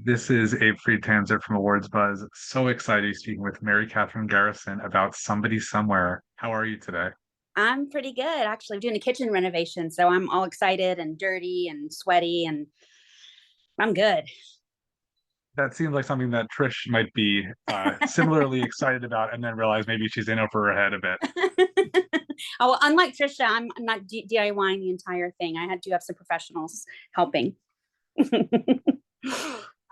This is Abe Friedtanzer from Awards Buzz. So excited speaking with Mary Catherine Garrison about Somebody Somewhere. How are you today? I'm pretty good. Actually, I'm doing a kitchen renovation, so I'm all excited and dirty and sweaty, and I'm good. That seems like something that Trish might be similarly excited about, and then realize maybe she's in over her head a bit. Oh, well, unlike Tricia, I'm not DIYing the entire thing. I had to have some professionals helping.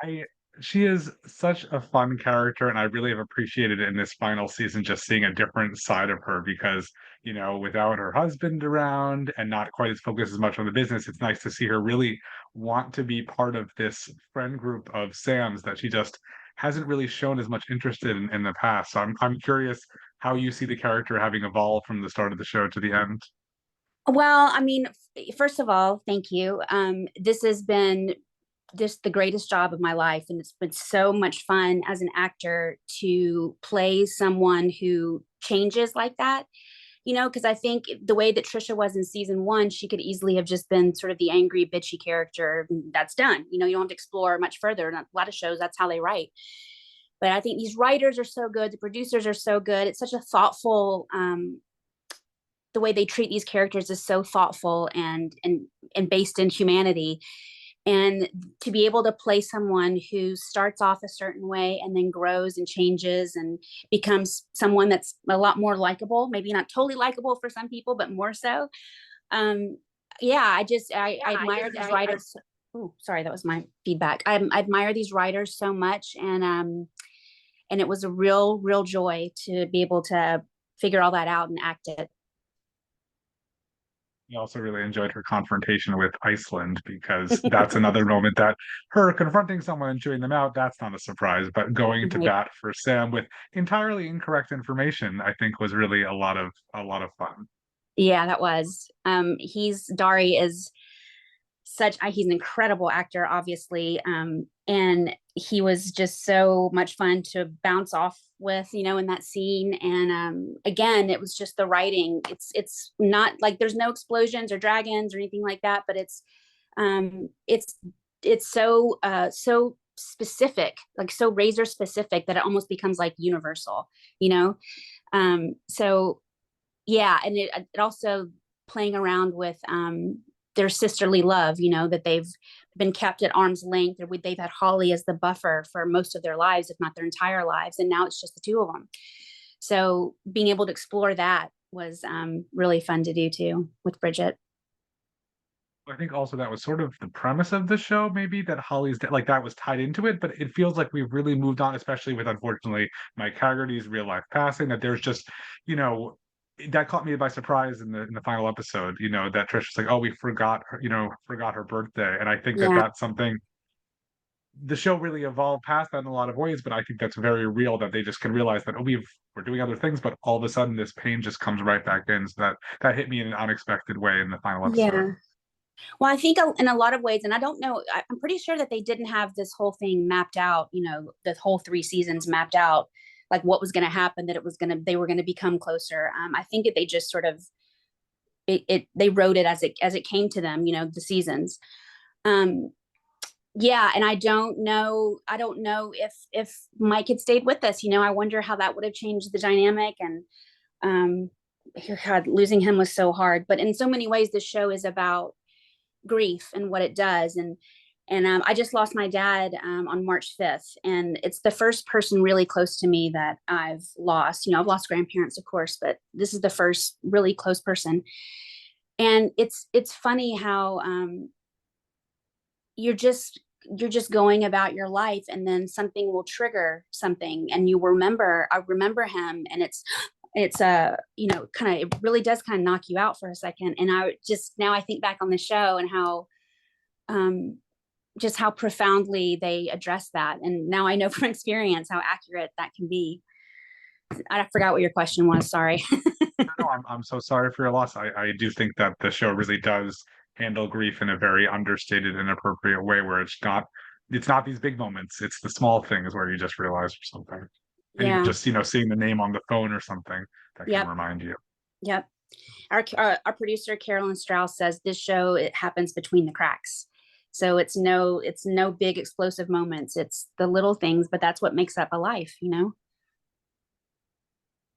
I She is such a fun character, and I really have appreciated it in this final season, just seeing a different side of her because, without her husband around and not quite as focused as much on the business, it's nice to see her really want to be part of this friend group of Sam's that she just hasn't really shown as much interest in the past. So I'm curious how you see the character having evolved from the start of the show to the end. Well, I mean, first of all, thank you. This has been just the greatest job of my life, and it's been so much fun as an actor to play someone who changes like that. Because I think the way that Trisha was in season one, she could easily have just been sort of the angry, bitchy character. That's done. You don't have to explore much further. And a lot of shows, that's how they write. But I think these writers are so good. The producers are so good. It's such a thoughtful, the way they treat these characters is so thoughtful and based in humanity. And to be able to play someone who starts off a certain way and then grows and changes and becomes someone that's a lot more likable, maybe not totally likable for some people, but more so. um yeah, I admire these writers. Oh, sorry, that was my feedback. I admire these writers so much, and it was a real joy to be able to figure all that out and act it. I also really enjoyed her confrontation with Iceland because that's another moment that her confronting someone and chewing them out, that's not a surprise. But going to Right. bat for Sam with entirely incorrect information, I think was really a lot of fun. Yeah, that was. He's Dari is he's an incredible actor, obviously. And he was just so much fun to bounce off with, in that scene. And again, it was just the writing. It's not like there's no explosions or dragons or anything like that, but um it's it's so specific, like so razor specific, that it almost becomes like universal, you know. So yeah, and it also playing around with their sisterly love, that they've been kept at arm's length, or they've had Holly as the buffer for most of their lives, if not their entire lives, and now it's just the two of them. So being able to explore that was really fun to do too with Bridget. I think also that was sort of the premise of the show, maybe that Holly's like that was tied into it, but it feels like we've really moved on, especially with unfortunately Mike Haggerty's real life passing. That there's just, you know, that caught me by surprise in the final episode. That Trish was like, "Oh, we forgot her, forgot her birthday," and I think that Yeah. that's something the show really evolved past that in a lot of ways. But I think that's very real that they just can realize that, oh, we're doing other things, but all of a sudden this pain just comes right back in. So that hit me in an unexpected way in the final episode. Yeah. Well, I think in a lot of ways, and I don't know, I'm pretty sure that they didn't have this whole thing mapped out, the whole three seasons mapped out, like what was going to happen, that they were going to become closer. I think that they just sort of, they wrote it as it came to them, the seasons. Um, yeah. And I don't know if Mike had stayed with us, I wonder how that would have changed the dynamic. And, um, God, losing him was so hard, but in so many ways, the show is about grief and what it does. And I just lost my dad on March 5th, and it's the first person really close to me that I've lost. I've lost grandparents, of course, but this is the first really close person. And it's funny how you're just going about your life, and then something will trigger something, and I remember him, and it's kind of, it really does kind of knock you out for a second. And now I think back on the show and how um just how profoundly they address that, and now I know from experience how accurate that can be. I forgot what your question was, sorry. No, I'm so sorry for your loss. I do think that the show really does handle grief in a very understated and appropriate way, where it's not these big moments. It's the small things where you just realize or something. And even Yeah. just, seeing the name on the phone or something that can Yep. remind you. Yep. Our producer Carolyn Strauss says this show, it happens between the cracks. So it's no big explosive moments. It's the little things, but that's what makes up a life, you know?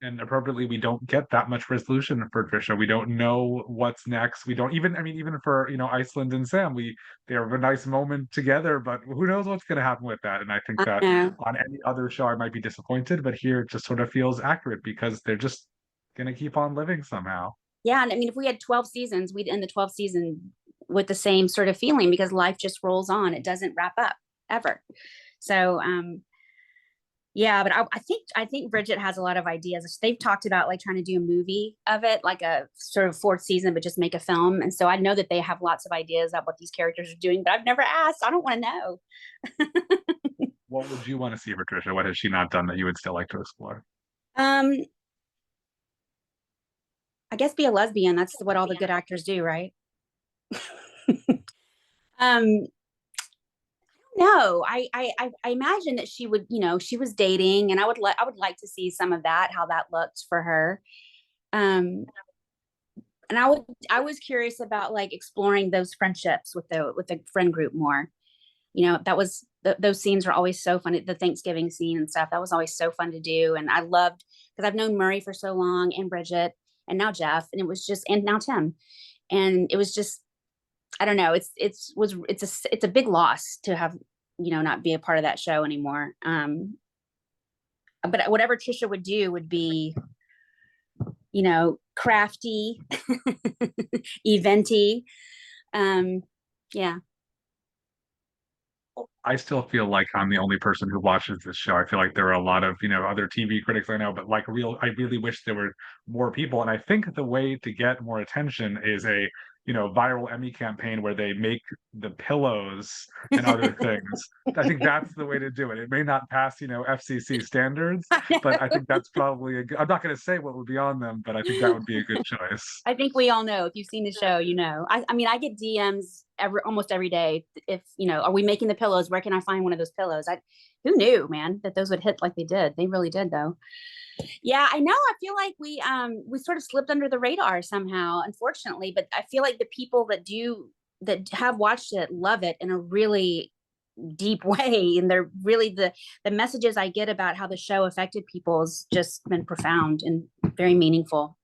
And appropriately, we don't get that much resolution for Tricia. We don't know what's next. We don't even, I mean, even for, Iceland and Sam, they have a nice moment together, but who knows what's going to happen with that. And I think I that know. on any other show, I might be disappointed, but here it just sort of feels accurate because they're just going to keep on living somehow. Yeah. And I mean, if we had 12 seasons, we'd end the 12th season with the same sort of feeling because life just rolls on. It doesn't wrap up ever. So, yeah, but I think Bridget has a lot of ideas. They've talked about like trying to do a movie of it, like a sort of fourth season, but just make a film. And so I know that they have lots of ideas about what these characters are doing, but I've never asked. I don't want to know. What would you want to see for Tricia? What has she not done that you would still like to explore? um, I guess be a lesbian. That's what all the good actors do, right? um, no, I imagine that she would, she was dating, and I would like to see some of that, how that looked for her. Um, and I was curious about like exploring those friendships with the friend group more. That was those scenes were always so fun. The Thanksgiving scene and stuff, that was always so fun to do, and I loved because I've known Murray for so long, and Bridget, and now Jeff, and it was just, and now Tim, and it was just, I don't know, it's a big loss to have, not be a part of that show anymore. But whatever Trisha would do would be, crafty, eventy. Yeah. I still feel like I'm the only person who watches this show. I feel like there are a lot of, other TV critics I know, but I really wish there were more people. And I think the way to get more attention is a, viral Emmy campaign where they make the pillows and other things. I think that's the way to do it. It may not pass, FCC standards, but I think that's probably I'm not going to say what would be on them, but I think that would be a good choice. I think we all know, if you've seen the show, I mean, I get DMs almost every day. If, are we making the pillows? Where can I find one of those pillows? Who knew, man, that those would hit like they did. They really did, though. Yeah, I know. I feel like we sort of slipped under the radar somehow, unfortunately, but I feel like the people that have watched it love it in a really deep way, and they're really the messages I get about how the show affected people has just been profound and very meaningful.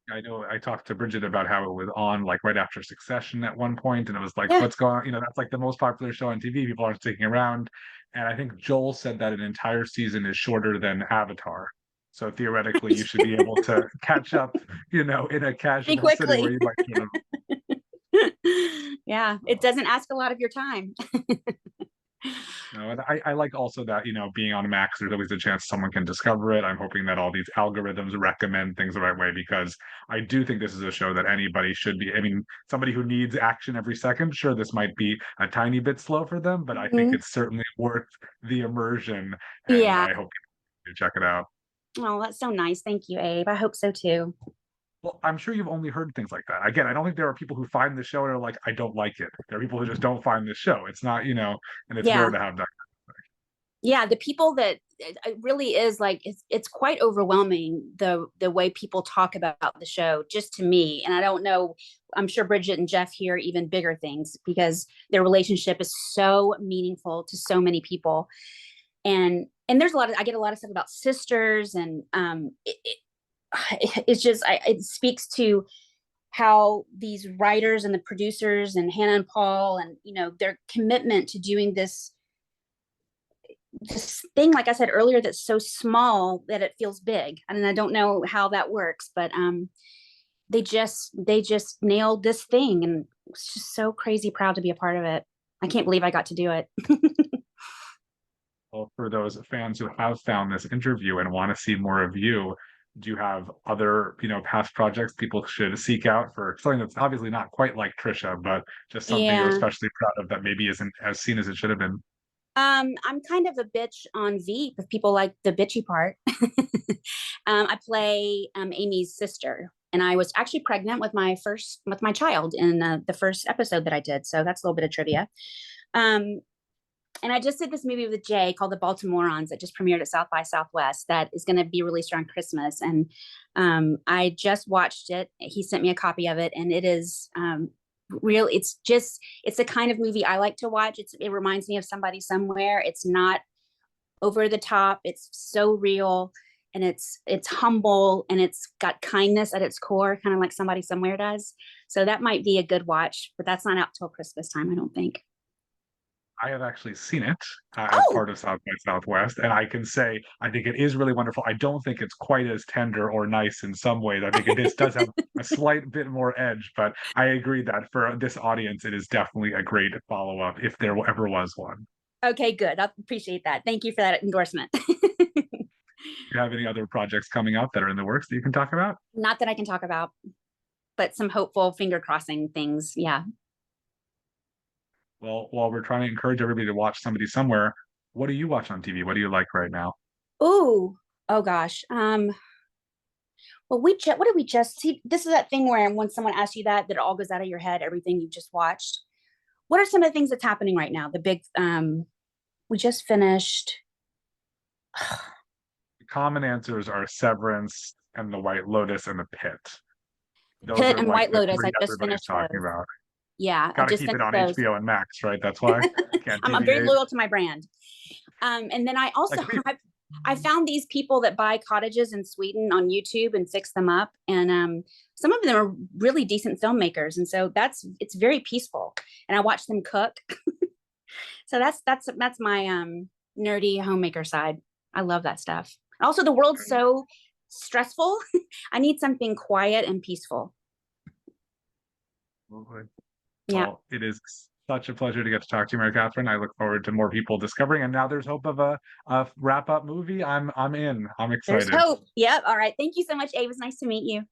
I know I talked to Bridget about how it was on like right after Succession at one point, and it was like, Yeah. what's going on? That's like the most popular show on TV. People aren't sticking around. And I think Joel said that an entire season is shorter than Avatar. So theoretically, you should be able to catch up, in a Pretty casual sitting where quickly. you might sort of. Yeah, it doesn't ask a lot of your time. No, and I like also that, being on Max, there's always a chance someone can discover it. I'm hoping that all these algorithms recommend things the right way because I do think this is a show that anybody should be. I mean, somebody who needs action every second, sure, this might be a tiny bit slow for them, but I think Mhm. it's certainly worth the immersion. And Yeah. I hope you check it out. Oh, that's so nice. Thank you, Abe. I hope so too. Well, I'm sure you've only heard things like that. Again, I don't think there are people who find the show and are like, I don't like it. There are people who just don't find this show. It's not, and it's rare Yeah. to have that. Yeah, the people that it really is like, it's quite overwhelming, the way people talk about the show, just to me. And I don't know, I'm sure Bridget and Jeff hear even bigger things because their relationship is so meaningful to so many people. And there's I get a lot of stuff about sisters, and it's just it speaks to how these writers and the producers and Hannah and Paul, and their commitment to doing this thing, like I said earlier, that's so small that it feels big. I mean, I don't know how that works, but they just nailed this thing, and it's just so crazy proud to be a part of it. I can't believe I got to do it. Well, for those fans who have found this interview and want to see more of you, do you have other, past projects people should seek out for something that's obviously not quite like Trisha, but just something you're Yeah. especially proud of that maybe isn't as seen as it should have been? I'm kind of a bitch on Veep, if people like the bitchy part. I play Amy's sister, and I was actually pregnant with my child in the first episode that I did. So that's a little bit of trivia. Um, and I just did this movie with Jay called The Baltimoreans that just premiered at South by Southwest that is going to be released around Christmas. And I just watched it. He sent me a copy of it, and it is real. It's the kind of movie I like to watch. It reminds me of Somebody Somewhere. It's not over the top. It's so real, and it's humble, and it's got kindness at its core, kind of like Somebody Somewhere does. So that might be a good watch, but that's not out till Christmas time, I don't think. I have actually seen it as Oh, part of South by Southwest, and I can say I think it is really wonderful. I don't think it's quite as tender or nice in some ways. I think it does have a slight bit more edge, but I agree that for this audience, it is definitely a great follow up if there ever was one. okay, good. I appreciate that. Thank you for that endorsement. Do you have any other projects coming up that are in the works that you can talk about? Not that I can talk about, but some hopeful finger crossing things. Yeah. Well, while we're trying to encourage everybody to watch Somebody Somewhere, what do you watch on TV? What do you like right now? Ooh, oh gosh. Well, what did we just see? This is that thing where when someone asks you that, it all goes out of your head, everything you just watched. What are some of the things that's happening right now? The big, we just finished. The common answers are Severance and The White Lotus and The Pit. Those Pit are and like White the Lotus. three I just everybody's finished talking those. about. Yeah, I Got to just keep it finished on those. HBO and Max, right? That's why can't I'm very deviate. loyal to my brand. And then I also Like me. I found these people that buy cottages in Sweden on YouTube and fix them up, and some of them are really decent filmmakers, and so it's very peaceful. And I watch them cook, so that's my nerdy homemaker side. I love that stuff. Also, the world's so stressful. I need something quiet and peaceful. Yeah. Well, it is such a pleasure to get to talk to you, Mary Catherine. I look forward to more people discovering, and now there's hope of a wrap up movie. I'm in. I'm There's excited. hope. Yep. All right. Thank you so much, Abe. It was nice to meet you.